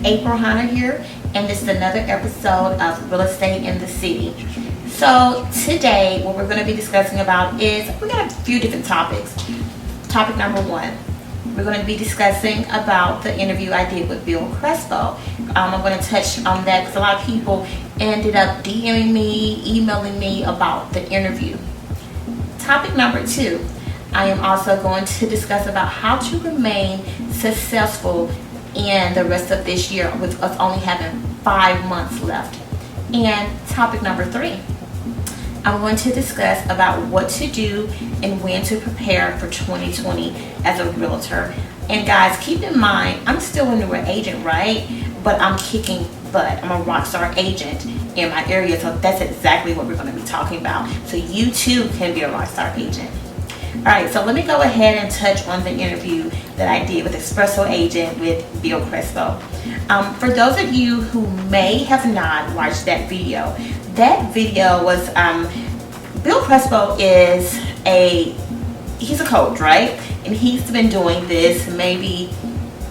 April Hunter here, and this is another episode of Real Estate in the City. So today, what we're going to be discussing about is, we got a few different topics. Topic number one, we're going to be discussing about the interview I did with Bill Crespo. I'm going to touch on that because a lot of people ended up DMing me, emailing me about the interview. Topic number two, I am also going to discuss about how to remain successful in the rest of this year with us only having 5 months left. And topic number three, I'm going to discuss about what to do and when to prepare for 2020 as a realtor. And guys, keep in mind, I'm still a newer agent, right? But I'm kicking butt. I'm a rock star agent in my area, so that's exactly what we're going to be talking about. So you too can be a rock star agent. Alright, so let me go ahead and touch on the interview that I did with Espresso Agent with Bill Crespo. For those of you who may have not watched that video was, Bill Crespo is he's a coach, right? And he's been doing this maybe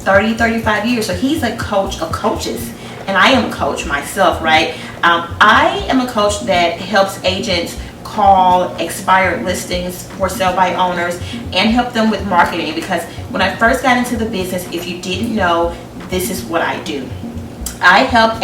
35 years. So he's a coach of coaches. And I am a coach myself, right? I am a coach that helps agents call expired listings for sale by owners and help them with marketing, because when I first got into the business, if you didn't know, this is what I do. I help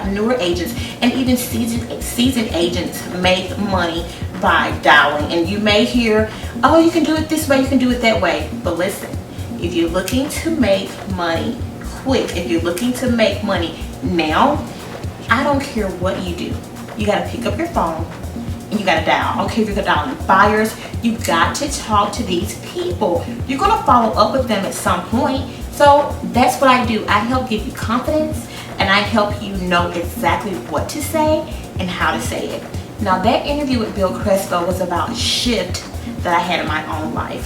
newer agents and even seasoned agents make money by dialing. And you may hear, oh, you can do it this way, you can do it that way. But listen, if you're looking to make money quick, if you're looking to make money now, I don't care what you do. You got to pick up your phone and you got to dial. I don't care if you're dialing buyers, you got to talk to these people. You're going to follow up with them at some point. So that's what I do. I help give you confidence, and I help you know exactly what to say and how to say it. Now, that interview with Bill Crespo was about a shift that I had in my own life.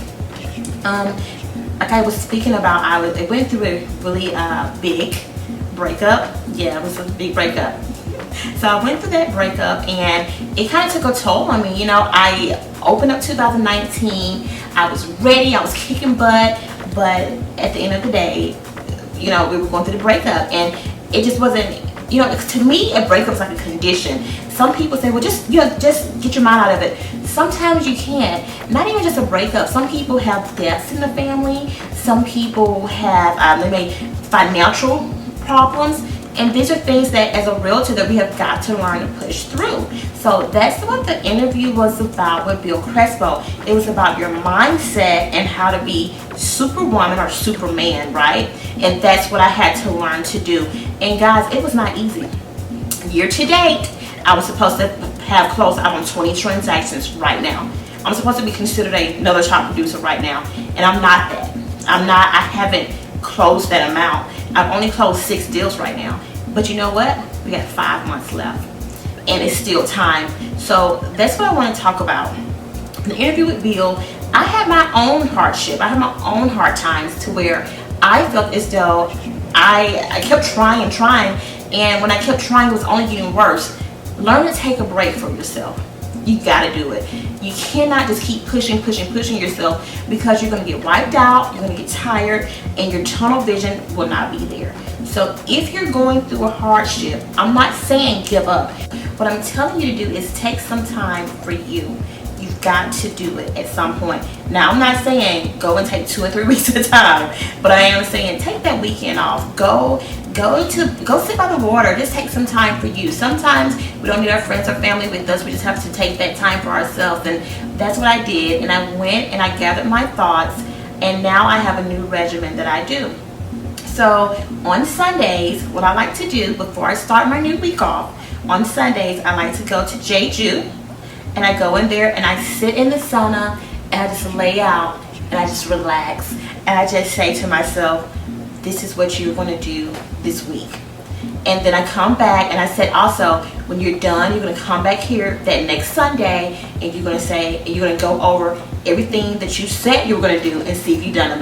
Like I was speaking about, I went through a really big breakup. Yeah, it was a big breakup. So I went through that breakup, and it kind of took a toll on me. You know, I opened up 2019. I was ready. I was kicking butt. But at the end of the day, you know, we were going through the breakup, and it just wasn't, you know, to me, a breakup is like a condition. Some people say, well, just get your mind out of it. Sometimes you can't. Not even just a breakup. Some people have deaths in the family. Some people have, they may financial problems. And these are things that, as a realtor, that we have got to learn to push through. So that's what the interview was about with Bill Crespo. It was about your mindset and how to be superwoman or superman, right? And that's what I had to learn to do. And guys, it was not easy. Year to date, I was supposed to have closed out on 20 transactions right now. I'm supposed to be considered another top producer right now. And I'm not that. I haven't closed that amount. I've only closed 6 deals right now. But you know what? We got 5 months left. And it's still time. So that's what I want to talk about. The interview with Bill, I had my own hardship. I had my own hard times to where I felt as though I kept trying. And when I kept trying, it was only getting worse. Learn to take a break from yourself. You got to do it. You cannot just keep pushing yourself, because you're going to get wiped out, you're going to get tired, and your tunnel vision will not be there. So if you're going through a hardship, I'm not saying give up. What I'm telling you to do is take some time for you. You've got to do it at some point. Now, I'm not saying go and take 2 or 3 weeks at a time, but I am saying take that weekend off. Go sit by the water. Just take some time for you. Sometimes we don't need our friends or family with us. We just have to take that time for ourselves. And that's what I did. And I went and I gathered my thoughts. And now I have a new regimen that I do. So on Sundays, what I like to do before I start my new week off, on Sundays, I like to go to Jeju. And I go in there and I sit in the sauna and I just lay out and I just relax. And I just say to myself, this is what you're going to do this week. And then I come back and I said also, when you're done, you're going to come back here that next Sunday and you're going to go over everything that you said you were going to do and see if you've done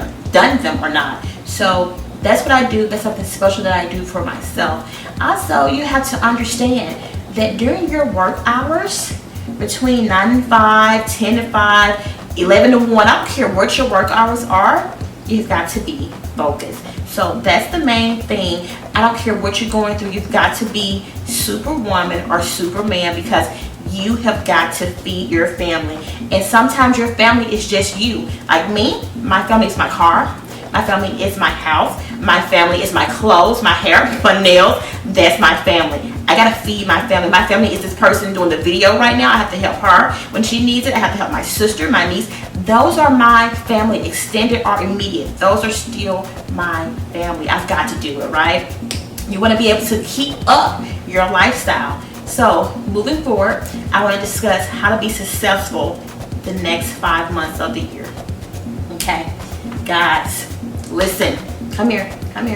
them or not. So that's what I do. That's something special that I do for myself. Also, you have to understand that during your work hours, between 9 and 5, 10 to 5, 11 to 1, I don't care what your work hours are, you've got to be focused. So that's the main thing. I don't care what you're going through. You've got to be superwoman or superman because you have got to feed your family. And sometimes your family is just you. Like me, my family is my car. My family is my house. My family is my clothes, my hair, my nails. That's my family. I gotta feed my family. My family is this person doing the video right now. I have to help her when she needs it. I have to help my sister, my niece. Those are my family, extended or immediate. Those are still my family. I've got to do it, right? You want to be able to keep up your lifestyle. So moving forward, I want to discuss how to be successful the next 5 months of the year. Okay, guys, listen. Come here,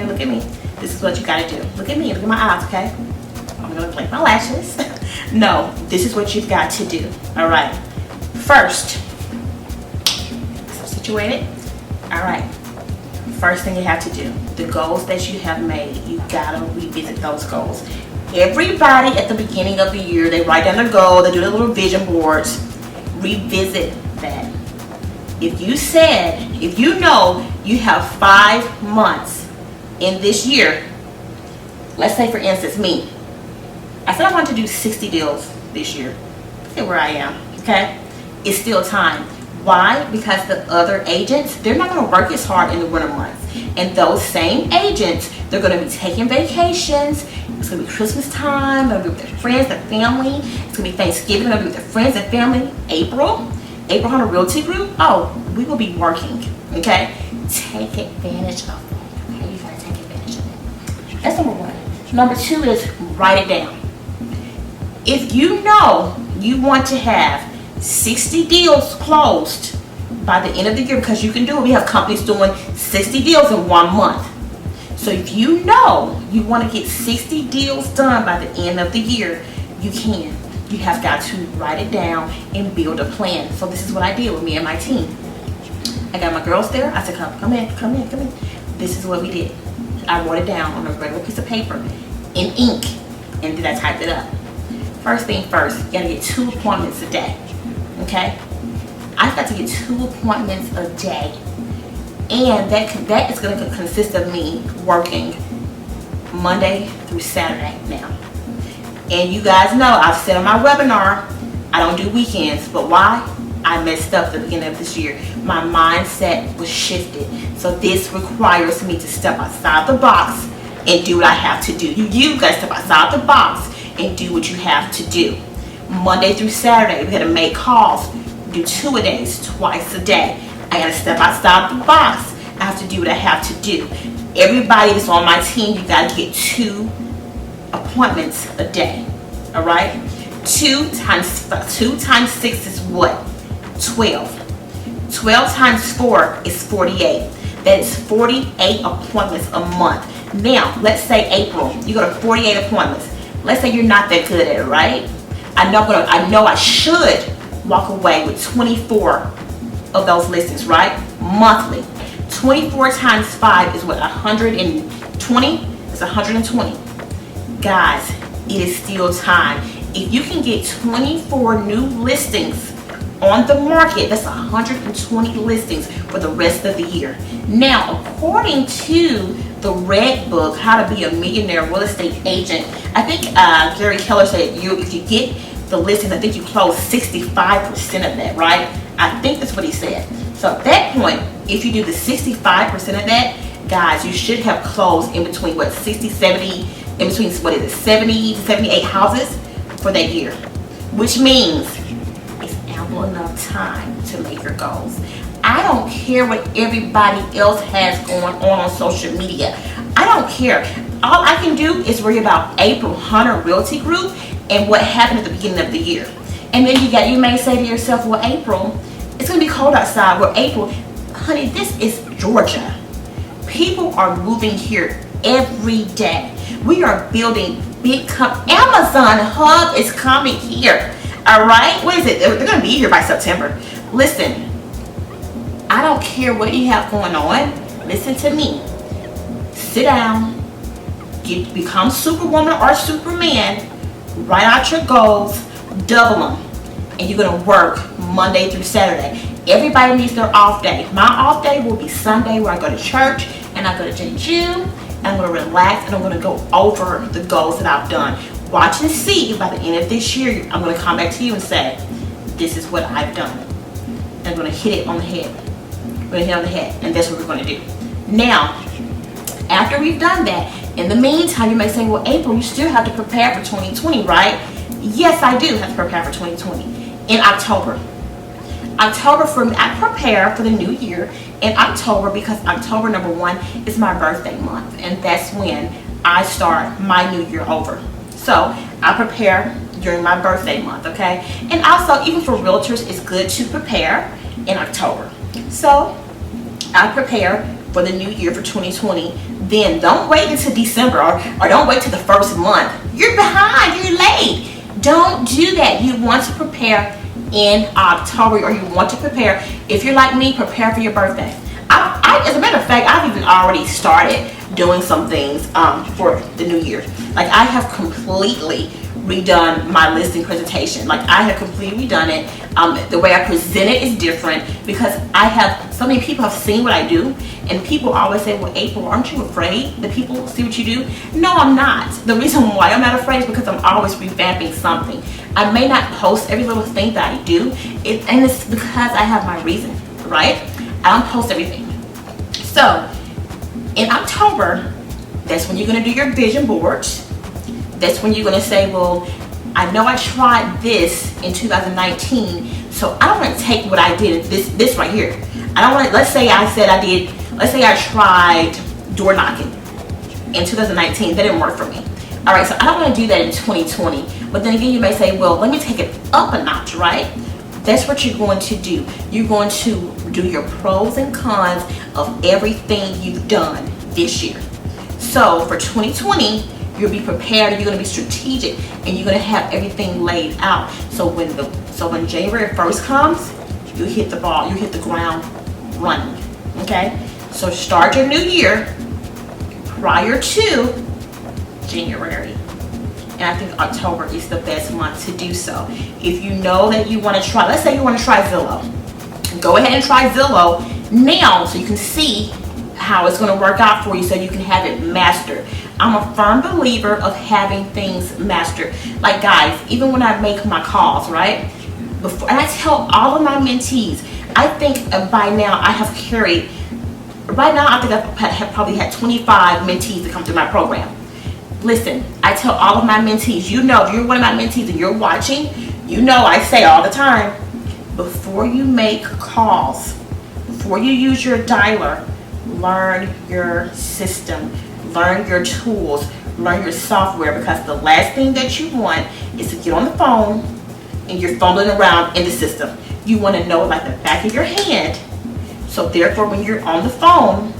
look at me. This is what you got to do. Look at me, look at my eyes, okay? I'm going to blink my lashes. No, this is what you've got to do, all right? First, situated, all right. First thing you have to do, the goals that you have made, you gotta revisit those goals. Everybody at the beginning of the year, they write down their goal, they do their little vision boards. Revisit that. If you know you have 5 months in this year, let's say for instance me, I said I want to do 60 deals this year. Look at where I am, okay? It's still time. Why? Because the other agents, they're not going to work as hard in the winter months. And those same agents, they're going to be taking vacations. It's going to be Christmas time. They're going to be with their friends, their family. It's going to be Thanksgiving. They're going to be with their friends and family. April Hunter Realty Group. Oh, we will be working. Okay? Take advantage of it. Okay? You got to take advantage of it. That's number 1. Number 2 is write it down. If you know you want to have 60 deals closed by the end of the year, because you can do it. We have companies doing 60 deals in 1 month. So if you know you want to get 60 deals done by the end of the year, you can. You have got to write it down and build a plan. So this is what I did with me and my team. I got my girls there. I said, come in. This is what we did. I wrote it down on a regular piece of paper in ink, and then I typed it up. First thing first, you gotta get 2 appointments a day. Okay, I've got to get 2 appointments a day, and that is going to consist of me working Monday through Saturday now. And you guys know I've said on my webinar I don't do weekends, but why? I messed up at the beginning of this year. My mindset was shifted, so this requires me to step outside the box and do what I have to do. You guys step outside the box and do what you have to do. Monday through Saturday, we gotta make calls, do 2-a-days, twice a day. I gotta step outside the box. I have to do what I have to do. Everybody that's on my team, you gotta get 2 appointments a day. All right? 2 times 6 is what? 12. 12 times 4 is 48. That is 48 appointments a month. Now, let's say April, you go to 48 appointments. Let's say you're not that good at it, right? I know I should walk away with 24 of those listings, right? Monthly. 24 times 5 is what? 120? It's 120. Guys, it is still time. If you can get 24 new listings on the market, that's 120 listings for the rest of the year. Now, according to the Red Book, How to Be a Millionaire Real Estate Agent, I think Gary Keller said if you get the listings, I think you close 65% of that, right? I think that's what he said. So at that point, if you do the 65% of that, guys, you should have closed in between 60, 70, in between 70 to 78 houses for that year, which means it's ample enough time to make your goals. I don't care what everybody else has going on social media. I don't care. All I can do is worry about April Hunter Realty Group and what happened at the beginning of the year. And then you may say to yourself, well, April, it's going to be cold outside. Well, April, honey, this is Georgia. People are moving here every day. We are building big Amazon hub is coming here. All right? What is it? They're going to be here by September. Listen, I don't care what you have going on. Listen to me. Sit down. Become Superwoman or Superman. Write out your goals. Double them. and you're going to work Monday through Saturday. Everybody needs their off day. My off day will be Sunday, where I go to church and I go to gym, and I'm going to relax, and I'm going to go over the goals that I've done. Watch and see, by the end of this year, I'm going to come back to you and say, this is what I've done. And I'm going to hit it on the head. We're going to hit it on the head, and that's what we're going to do. Now, after we've done that, in the meantime, you may say, well, April, you still have to prepare for 2020, right? Yes, I do have to prepare for 2020 in October. October, for me, I prepare for the new year in October, because October, number one, is my birthday month, and that's when I start my new year over. So I prepare during my birthday month, okay? And also, even for realtors, it's good to prepare in October. So I prepare for the new year for 2020. Then don't wait until December, or don't wait till the first month. You're behind, you're late. Don't do that. You want to prepare in October, or you want to prepare, if you're like me, prepare for your birthday. As a matter of fact, I've even already started doing some things for the new year. Like, I have completely redone my listing presentation. Like, I have completely redone it. The way I present it is different, because I have so many people have seen what I do, and people always say, well, April, aren't you afraid that people see what you do? No, I'm not. The reason why I'm not afraid is because I'm always revamping something. I may not post every little thing that I do, and it's because I have my reason, right? I don't post everything. So in October, that's when you're going to do your vision boards. That's when you're going to say, well, I know I tried this in 2019, so I don't want to take what I did, this right here. I don't want to, let's say I tried door knocking in 2019. That didn't work for me. All right, so I don't want to do that in 2020. But then again, you may say, well, let me take it up a notch, right? That's what you're going to do. You're going to do your pros and cons of everything you've done this year. So for 2020, you'll be prepared, and you're going to be strategic, and you're going to have everything laid out. So when January 1st comes, you hit the ball, you hit the ground running. Okay? So start your new year prior to January. And I think October is the best month to do so. If you know that you want to try, let's say you want to try Zillow. Go ahead and try Zillow now, so you can see how it's going to work out for you, so you can have it mastered. I'm a firm believer of having things mastered. Like, guys, even when I make my calls, right? And I tell all of my mentees, I think by now I have carried, right now I think I have probably had 25 mentees that come through my program. Listen, I tell all of my mentees, you know, if you're one of my mentees and you're watching, you know I say all the time, before you make calls, before you use your dialer, learn your system, learn your tools, learn your software, because the last thing that you want is to get on the phone and you're fumbling around in the system. You want to know it like the back of your hand. So therefore, when you're on the phone,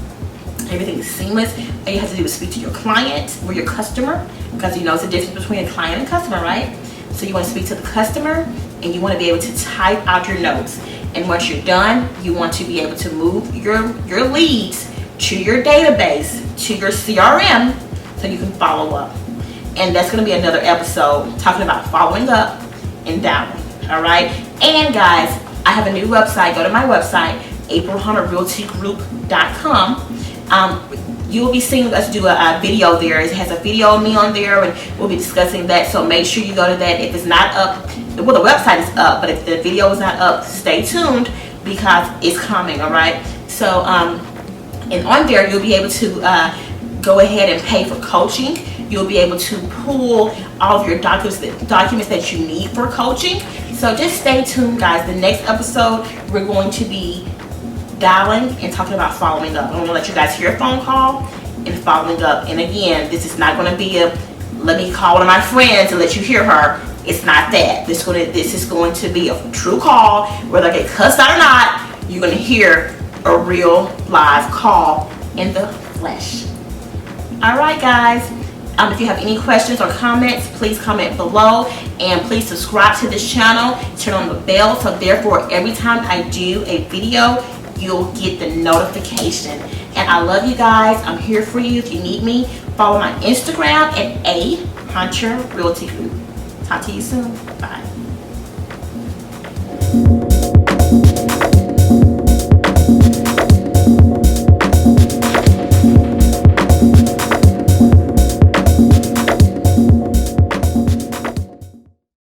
everything is seamless. All you have to do is speak to your client or your customer, because you know it's the difference between a client and customer, right? So you want to speak to the customer, and you want to be able to type out your notes. And once you're done, you want to be able to move your leads to your database, to your CRM, so you can follow up. And that's going to be another episode talking about following up and dialing. All right. And guys, I have a new website. Go to my website, aprilhunterrealtygroup.com. You'll be seeing us do a video there. It has a video of me on there, and we'll be discussing that. So make sure you go to that. If it's not up, well, the website is up, but if the video is not up, stay tuned, because it's coming. All right. So and on there, you'll be able to go ahead and pay for coaching. You'll be able to pull all of your documents that you need for coaching. So just stay tuned, guys. The next episode, we're going to be dialing and talking about following up. I'm going to let you guys hear a phone call and following up. And again, this is not going to be a let me call one of my friends and let you hear her. It's not that. This is going to be a true call. Whether I get cussed out or not, you're going to hear a real live call in the flesh. All right, guys. If you have any questions or comments, please comment below, and please subscribe to this channel. Turn on the bell, so therefore every time I do a video, you'll get the notification. And I love you guys. I'm here for you if you need me. Follow my Instagram at A Hunter Realty Group. Talk to you soon. Bye.